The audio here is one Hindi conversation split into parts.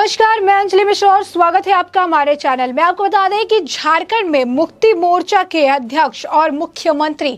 नमस्कार, मैं अंजलि मिश्रा और स्वागत है आपका हमारे चैनल में। आपको बता दें कि झारखंड में मुक्ति मोर्चा के अध्यक्ष और मुख्यमंत्री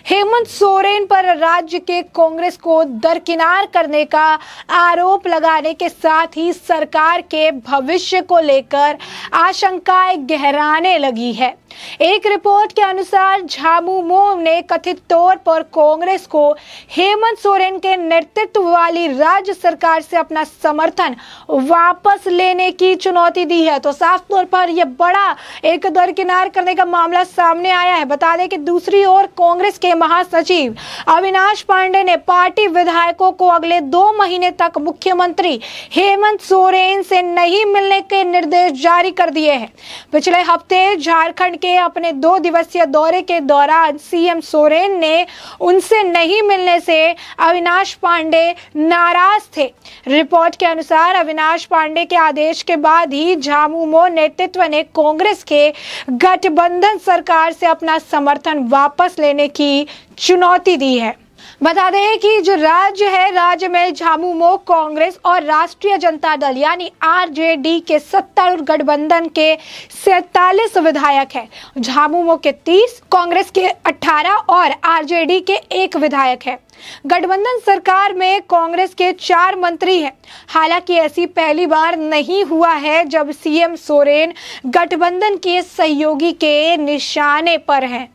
हेमंत सोरेन पर राज्य के कांग्रेस को दरकिनार करने का आरोप लगाने के साथ ही सरकार के भविष्य को लेकर आशंकाएं गहराने लगी है। एक रिपोर्ट के अनुसार झामुमो ने कथित तौर पर कांग्रेस को हेमंत सोरेन के नेतृत्व वाली राज्य सरकार से अपना समर्थन वापस लेने की चुनौती दी है। तो साफ तौर पर यह बड़ा एक दरकिनार करने का मामला सामने आया है। बता दें कि दूसरी ओर कांग्रेस के महासचिव अविनाश पांडे ने पार्टी विधायकों को अगले 2 महीने तक मुख्यमंत्री हेमंत सोरेन से नहीं मिलने के निर्देश जारी कर दिए हैं। पिछले हफ्ते झारखंड के अपने 2 दिवसीय दौरे के दौरान सीएम सोरेन ने उनसे नहीं मिलने से अविनाश पांडे नाराज थे। रिपोर्ट के अनुसार अविनाश पांडे के आदेश के बाद ही झामुमो नेतृत्व ने कांग्रेस के गठबंधन सरकार से अपना समर्थन वापस लेने की चुनौती दी है। बता दें कि जो राज्य है, राज्य में झामुमो कांग्रेस और राष्ट्रीय जनता दल यानी आरजेडी के सत्तारूढ़ गठबंधन के 47 विधायक हैं। झामुमो के 30, कांग्रेस के 18 और आरजेडी के 1 विधायक है। गठबंधन सरकार में कांग्रेस के 4 मंत्री हैं। हालांकि ऐसी पहली बार नहीं हुआ है जब सीएम सोरेन गठबंधन के सहयोगी के निशाने पर हैं।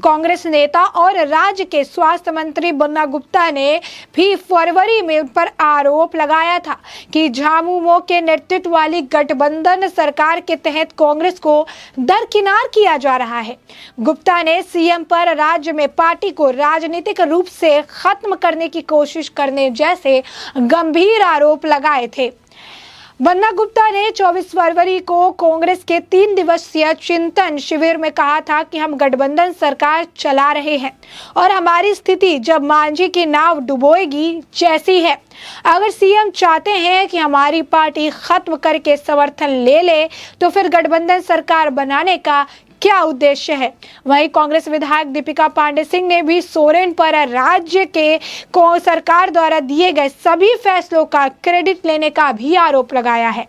कांग्रेस नेता और राज्य के स्वास्थ्य मंत्री बन्ना गुप्ता ने भी फरवरी में उन पर आरोप लगाया था कि झामुमो के नेतृत्व वाली गठबंधन सरकार के तहत कांग्रेस को दरकिनार किया जा रहा है। गुप्ता ने सीएम पर राज्य में पार्टी को राजनीतिक रूप से खत्म करने की कोशिश करने जैसे गंभीर आरोप लगाए थे। बन्ना गुप्ता ने 24 फरवरी को कांग्रेस के 3 दिवसीय चिंतन शिविर में कहा था कि हम गठबंधन सरकार चला रहे हैं और हमारी स्थिति जब मांझी की नाव डुबोएगी जैसी है। अगर सीएम चाहते हैं कि हमारी पार्टी खत्म करके समर्थन ले ले तो फिर गठबंधन सरकार बनाने का क्या उद्देश्य है। वहीं कांग्रेस विधायक दीपिका पांडे सिंह ने भी सोरेन पर राज्य के सरकार द्वारा दिए गए सभी फैसलों का क्रेडिट लेने का भी आरोप लगाया है।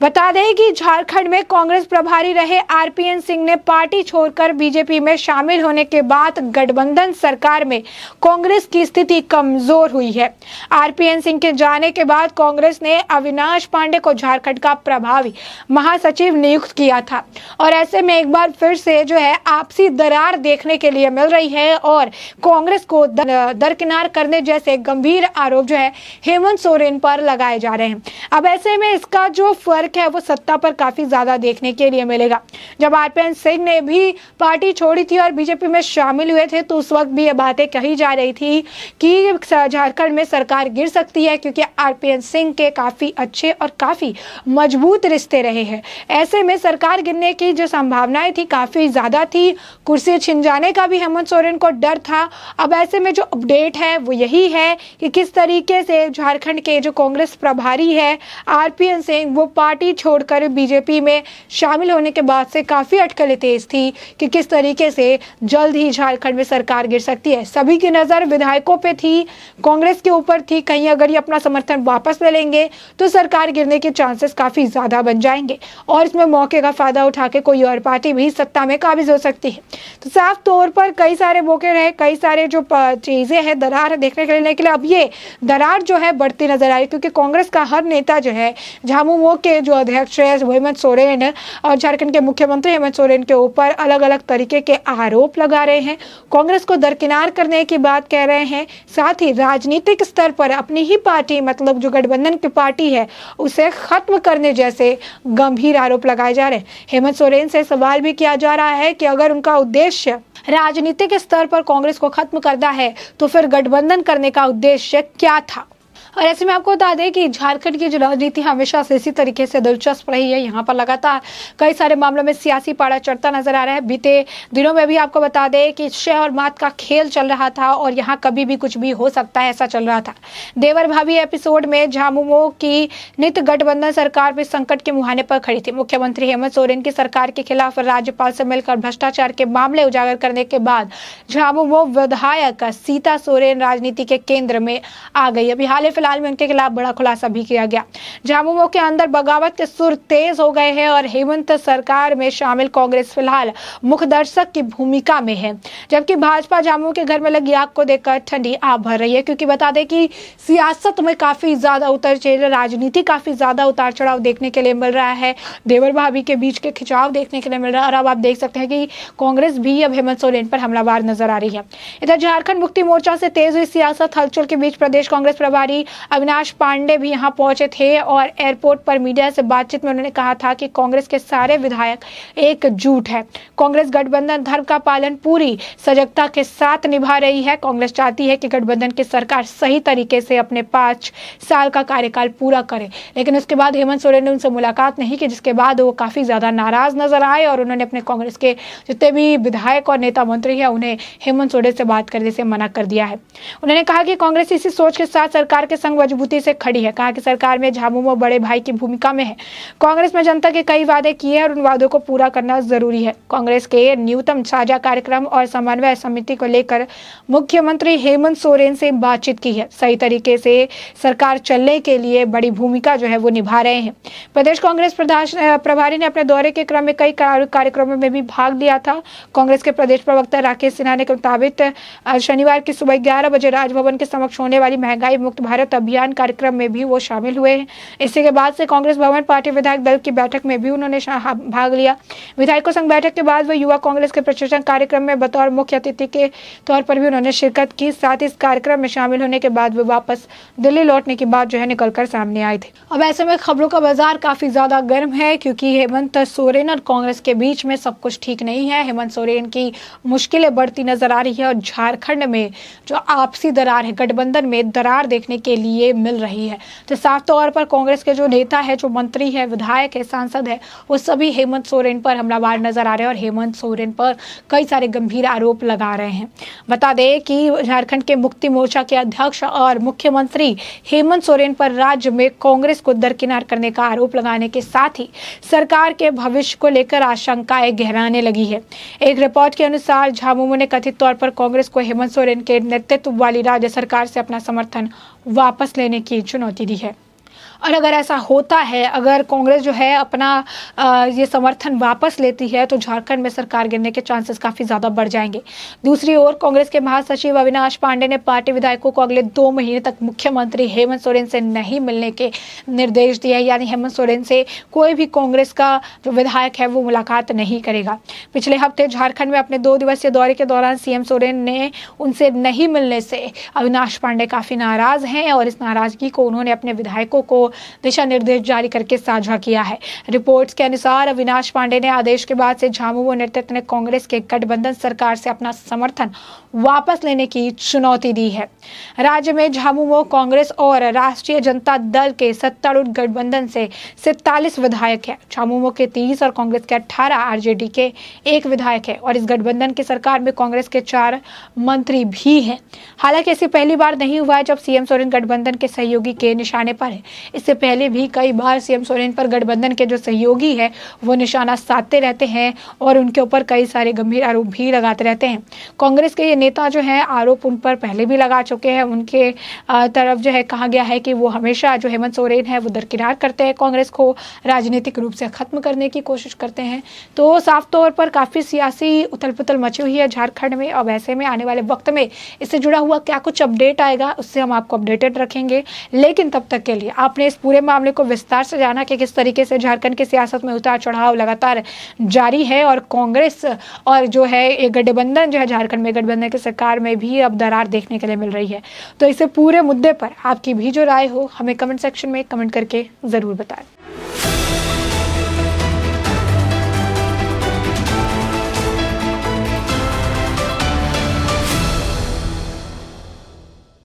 बता दें कि झारखंड में कांग्रेस प्रभारी रहे आरपीएन सिंह ने पार्टी छोड़कर बीजेपी में शामिल होने के बाद गठबंधन सरकार में कांग्रेस की स्थिति कमजोर हुई है। आरपीएन सिंह के जाने के बाद कांग्रेस ने अविनाश पांडे को झारखंड का प्रभारी महासचिव नियुक्त किया था और ऐसे में एक बार फिर से जो है आपसी दरार देखने के लिए मिल रही है और कांग्रेस को दरकिनार करने जैसे गंभीर आरोप जो है हेमंत सोरेन पर लगाए जा रहे हैं। अब ऐसे में इसका जो फर्क है वो सत्ता पर काफी ज्यादा देखने के लिए मिलेगा। जब आरपीएन सिंह ने भी पार्टी छोड़ी थी और बीजेपी में शामिल हुए थे तो उस वक्त भी ये बातें कही जा रही थी कि झारखंड में सरकार गिर सकती है क्योंकि आरपीएन सिंह के काफी अच्छे और काफी मजबूत रिश्ते रहे हैं। ऐसे में सरकार गिरने की जो संभावनाएं थी काफी ज्यादा थी। कुर्सी छिन जाने का भी हेमंत सोरेन को डर था। अब ऐसे में जो अपडेट है वो यही है कि किस तरीके से झारखंड के जो कांग्रेस प्रभारी है आरपीएन सिंह वो पार्टी छोड़कर बीजेपी में शामिल होने के बाद से काफी अटकलें तेज थी कि किस तरीके से जल्द ही झारखंड में सरकार गिर सकती है। सभी की नजर विधायकों पे थी, कांग्रेस के ऊपर थी। कहीं अगर ये अपना समर्थन वापस ले लेंगे तो सरकार गिरने के चांसेस काफी ज्यादा बन जाएंगे और इसमें मौके का फायदा उठा के कोई और पार्टी भी सत्ता में काबिज हो सकती है। तो साफ तौर पर कई सारे मौके रहे, कई सारे जो चीजें हैं दरार देखने के लिए अब ये दरार जो है बढ़ती नजर आ रही क्योंकि कांग्रेस का हर नेता जो है झामुमो के जो अध्यक्ष है हेमंत सोरेन और झारखंड के मुख्यमंत्री हेमंत सोरेन के ऊपर अलग अलग तरीके के आरोप लगा रहे हैं, कांग्रेस को दरकिनार करने की बात कह रहे हैं। साथ ही राजनीतिक स्तर पर अपनी ही पार्टी मतलब जो गठबंधन की पार्टी है उसे खत्म करने जैसे गंभीर आरोप लगाए जा रहे हैं। हेमंत सोरेन से सवाल भी किया जा रहा है कि अगर उनका उद्देश्य राजनीतिक स्तर पर कांग्रेस को खत्म करना है तो फिर गठबंधन करने का उद्देश्य क्या था। और ऐसे में आपको बता दें कि झारखंड की जो राजनीति हमेशा से इसी तरीके से दिलचस्प रही है। यहाँ पर लगातार कई सारे मामलों में सियासी पारा चढ़ता नजर आ रहा है। बीते दिनों में भी आपको बता दें कि शह और मात का खेल चल रहा था और यहाँ कभी भी कुछ भी हो सकता है ऐसा चल रहा था। देवर भाभी एपिसोड में झामुमो की नित गठबंधन सरकार भी संकट के मुहाने पर खड़ी थी। मुख्यमंत्री हेमंत सोरेन की सरकार के खिलाफ राज्यपाल से मिलकर भ्रष्टाचार के मामले उजागर करने के बाद झामुमो विधायक सीता सोरेन राजनीति के केंद्र में आ गई। अभी हाल फिलहाल में उनके खिलाफ बड़ा खुलासा भी किया गया। झामुमो के अंदर बगावत के सुर तेज हो गए हैं और हेमंत सरकार में शामिल कांग्रेस फिलहाल मुख्य दर्शक की भूमिका में है, जबकि भाजपा झामुमो के घर में लगी आग को देखकर ठंडी आग भर रही है। क्योंकि बता दें कि सियासत में काफी ज्यादा उतर चढ़, राजनीति काफी ज्यादा उतार चढ़ाव देखने के लिए मिल रहा है, देवर भाभी के बीच के खिंचाव देखने के लिए मिल रहा है। और अब आप देख सकते हैं कि कांग्रेस भी अब हेमंत सोरेन पर हमलावर नजर आ रही है। इधर झारखंड मुक्ति मोर्चा से तेज हुई सियासत हलचल के बीच प्रदेश कांग्रेस प्रभारी अविनाश पांडे भी यहां पहुंचे थे और एयरपोर्ट पर मीडिया से बातचीत में उन्होंने कहा था कि कांग्रेस के सारे विधायक एकजुट है। कांग्रेस गठबंधन धर्म का पालन पूरी सजगता के साथ निभा रही है। कांग्रेस चाहती है कि गठबंधन की सरकार सही तरीके से अपने 5 साल का कार्यकाल पूरा करे, लेकिन उसके बाद हेमंत सोरेन ने उनसे मुलाकात नहीं की, जिसके बाद वो काफी ज्यादा नाराज नजर आए और उन्होंने अपने कांग्रेस के जितने भी विधायक और नेता मंत्री हैं उन्हें हेमंत सोरेन से बात करने से मना कर दिया है। उन्होंने कहा कि कांग्रेस इसी सोच के साथ सरकार के संग मजबूती से खड़ी है। कहा कि सरकार में झामुमो बड़े भाई की भूमिका में है। कांग्रेस में जनता के कई वादे किए और उन वादों को पूरा करना जरूरी है। कांग्रेस के न्यूनतम साझा कार्यक्रम और समन्वय समिति को लेकर मुख्यमंत्री हेमंत सोरेन से बातचीत की है। सही तरीके से सरकार चलने के लिए बड़ी भूमिका जो है वो निभा रहे हैं। प्रदेश कांग्रेस प्रभारी ने अपने दौरे के क्रम में कई कार्यक्रमों में भी भाग लिया था। कांग्रेस के प्रदेश प्रवक्ता राकेश सिन्हा के मुताबिक शनिवार की सुबह 11 बजे राजभवन के समक्ष होने वाली महंगाई मुक्त भारत अभियान कार्यक्रम में भी वो शामिल हुए हैं। इसी के बाद से कांग्रेस भवन पार्टी विधायक दल की बैठक में भी उन्होंने भाग लिया। विधायकों संघ बैठक के बाद वह युवा कांग्रेस के प्रशिक्षण कार्यक्रम में बतौर मुख्य अतिथि के तौर पर भी उन्होंने शिरकत की। साथ ही इस कार्यक्रम में शामिल होने के बाद वे वापस दिल्ली लौटने की बात जो है निकलकर सामने आई थी। अब ऐसे में खबरों का बाजार काफी ज्यादा गर्म है, क्योंकि हेमंत सोरेन और कांग्रेस के बीच में सब कुछ ठीक नहीं है। हेमंत सोरेन की मुश्किलें बढ़ती नजर आ रही है और झारखंड में जो आपसी दरार है, गठबंधन में दरार देखने के लिए मिल रही है। तो साफ तौर पर कांग्रेस के जो नेता है, जो मंत्री है, विधायक है, सांसद है, वो सभी हेमंत सोरेन पर हमलावर नजर आ रहे हैं और हेमंत सोरेन पर कई सारे गंभीर आरोप लगा रहे हैं। बता दें कि झारखंड के मुक्ति मोर्चा के अध्यक्ष और मुख्यमंत्री हेमंत सोरेन पर राज्य में कांग्रेस को दरकिनार करने का आरोप लगाने के साथ ही सरकार के भविष्य को लेकर आशंकाएं गहराने लगी है। एक रिपोर्ट के अनुसार झामुमो ने कथित तौर पर कांग्रेस को हेमंत सोरेन के नेतृत्व वाली राज्य सरकार से अपना समर्थन वापस लेने की चुनौती दी है। और अगर ऐसा होता है, अगर कांग्रेस जो है अपना ये समर्थन वापस लेती है, तो झारखंड में सरकार गिरने के चांसेस काफ़ी ज़्यादा बढ़ जाएंगे। दूसरी ओर कांग्रेस के महासचिव अविनाश पांडे ने पार्टी विधायकों को अगले 2 महीने तक मुख्यमंत्री हेमंत सोरेन से नहीं मिलने के निर्देश दिए, यानी हेमंत सोरेन से कोई भी कांग्रेस का जो विधायक है वो मुलाकात नहीं करेगा। पिछले हफ्ते झारखंड में अपने 2 दिवसीय दौरे के दौरान सीएम सोरेन ने उनसे नहीं मिलने से अविनाश पांडे काफ़ी नाराज हैं और इस नाराजगी को उन्होंने अपने विधायकों को दिशा निर्देश जारी करके साझा किया है। रिपोर्ट्स के अनुसार अविनाश पांडे ने आदेश के बाद से झामुमो नेतृत्व ने कांग्रेस के गठबंधन सरकार से अपना समर्थन वापस लेने की चुनौती दी है। राज्य में झामुमो कांग्रेस और राष्ट्रीय जनता दल के सत्तारूढ़ गठबंधन से 47 विधायक है। झामुमो के 30 और कांग्रेस के 18, आरजेडी के 1 विधायक है और इस गठबंधन की सरकार में कांग्रेस के 4 मंत्री भी हैं। हालांकि ऐसी पहली बार नहीं हुआ है जब सीएम सोरेन गठबंधन के सहयोगी के निशाने पर है। इससे पहले भी कई बार सीएम सोरेन पर गठबंधन के जो सहयोगी है वो निशाना साधते रहते हैं और उनके ऊपर कई सारे गंभीर आरोप भी लगाते रहते हैं। कांग्रेस के ये नेता जो है आरोप उन पर पहले भी लगा चुके हैं। उनके तरफ जो है कहा गया है कि वो हमेशा जो हेमंत सोरेन है वो दरकिनार करते हैं, कांग्रेस को राजनीतिक रूप से खत्म करने की कोशिश करते हैं। तो साफ तौर पर काफ़ी सियासी उथल पुथल मची हुई है झारखंड में। अब ऐसे में आने वाले वक्त में इससे जुड़ा हुआ क्या कुछ अपडेट आएगा उससे हम आपको अपडेटेड रखेंगे। लेकिन तब तक के लिए आपने इस पूरे मामले को विस्तार से जाना कि किस तरीके से झारखंड की सियासत में उतार चढ़ाव लगातार जारी है और कांग्रेस और जो है ये गठबंधन जो है झारखंड में गठबंधन की सरकार में भी अब दरार देखने के लिए मिल रही है। तो इसे पूरे मुद्दे पर आपकी भी जो राय हो हमें कमेंट सेक्शन में कमेंट करके ज़रूर बताएं।